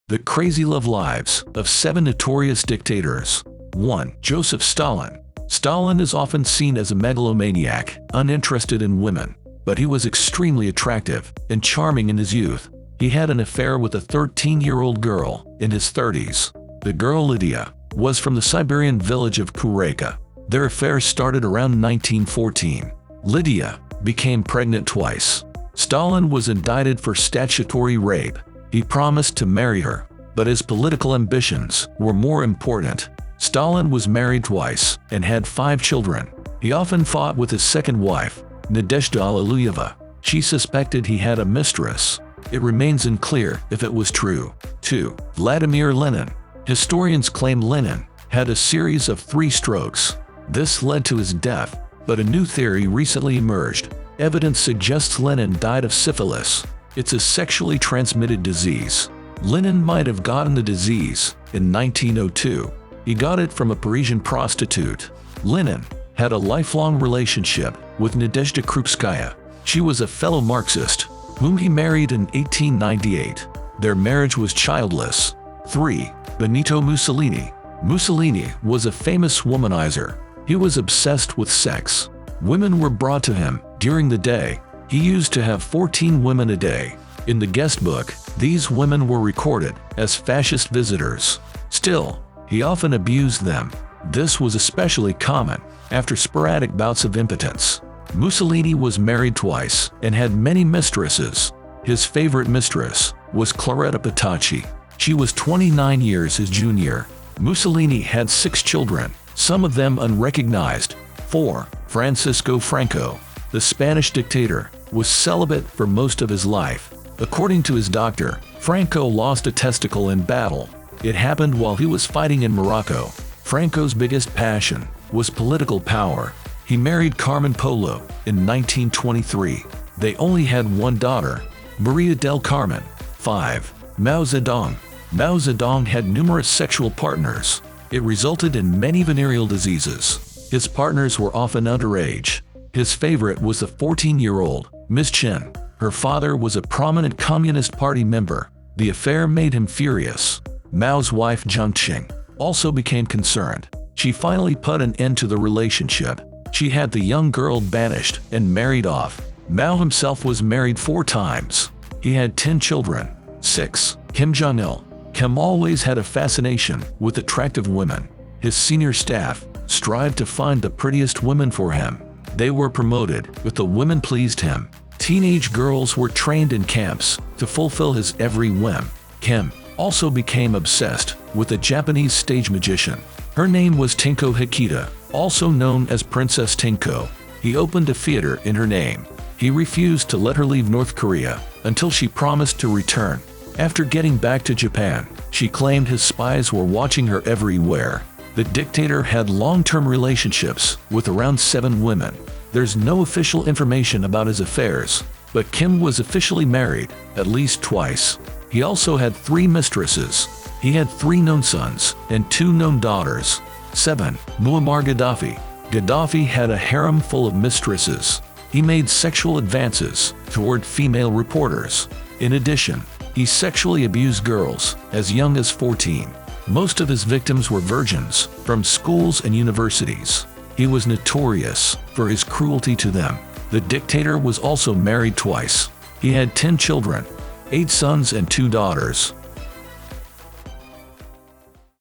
The Crazy Love Lives of 7 Notorious Dictators. 1. Joseph Stalin. Stalin is often seen as a megalomaniac, uninterested in women, but he was extremely attractive and charming in his youth. He had an affair with a 13-year-old girl in his 30s. The girl, Lydia, was from the Siberian village of Kureka. Their affair started around 1914. Lydia became pregnant twice. Stalin was indicted for statutory rape. He promised to marry her, but his political ambitions were more important. Stalin was married twice and had 5 children. He often fought with his second wife, Nadezhda Aluyeva. She suspected he had a mistress. It remains unclear if it was true. 2. Vladimir Lenin. Historians claim Lenin had a series of 3 strokes. This led to his death, but a new theory recently emerged. Evidence suggests Lenin died of syphilis. It's a sexually transmitted disease. Lenin might have gotten the disease in 1902. He got it from a Parisian prostitute. Lenin had a lifelong relationship with Nadezhda Krupskaya. She was a fellow Marxist, whom he married in 1898. Their marriage was childless. 3. Benito Mussolini. Mussolini was a famous womanizer. He was obsessed with sex. Women were brought to him during the day. He used to have 14 women a day. In the guest book, these women were recorded as fascist visitors. Still, he often abused them. This was especially common after sporadic bouts of impotence. Mussolini was married twice and had many mistresses. His favorite mistress was Claretta Petacci. She was 29 years his junior. Mussolini had 6 children, some of them unrecognized. 4. Francisco Franco. The Spanish dictator was celibate for most of his life. According to his doctor, Franco lost a testicle in battle. It happened while he was fighting in Morocco. Franco's biggest passion was political power. He married Carmen Polo in 1923. They only had one daughter, Maria del Carmen. 5. Mao Zedong. Mao Zedong had numerous sexual partners. It resulted in many venereal diseases. His partners were often underage. His favorite was the 14-year-old Miss Chen. Her father was a prominent Communist Party member. The affair made him furious. Mao's wife Jiang Qing also became concerned. She finally put an end to the relationship. She had the young girl banished and married off. Mao himself was married 4 times. He had 10 children. 6. Kim Jong-il. Kim always had a fascination with attractive women. His senior staff strived to find the prettiest women for him. They were promoted if the women pleased him. Teenage girls were trained in camps to fulfill his every whim. Kim also became obsessed with a Japanese stage magician. Her name was Tenko Hikita, also known as Princess Tenko. He opened a theater in her name. He refused to let her leave North Korea until she promised to return. After getting back to Japan, she claimed his spies were watching her everywhere. The dictator had long-term relationships with around 7 women. There's no official information about his affairs, but Kim was officially married at least twice. He also had 3 mistresses. He had 3 known sons and 2 known daughters. 7. Muammar Gaddafi. Gaddafi had a harem full of mistresses. He made sexual advances toward female reporters. In addition, he sexually abused girls as young as 14. Most of his victims were virgins from schools and universities. He was notorious for his cruelty to them. The dictator was also married twice. He had 10 children, 8 sons and 2 daughters.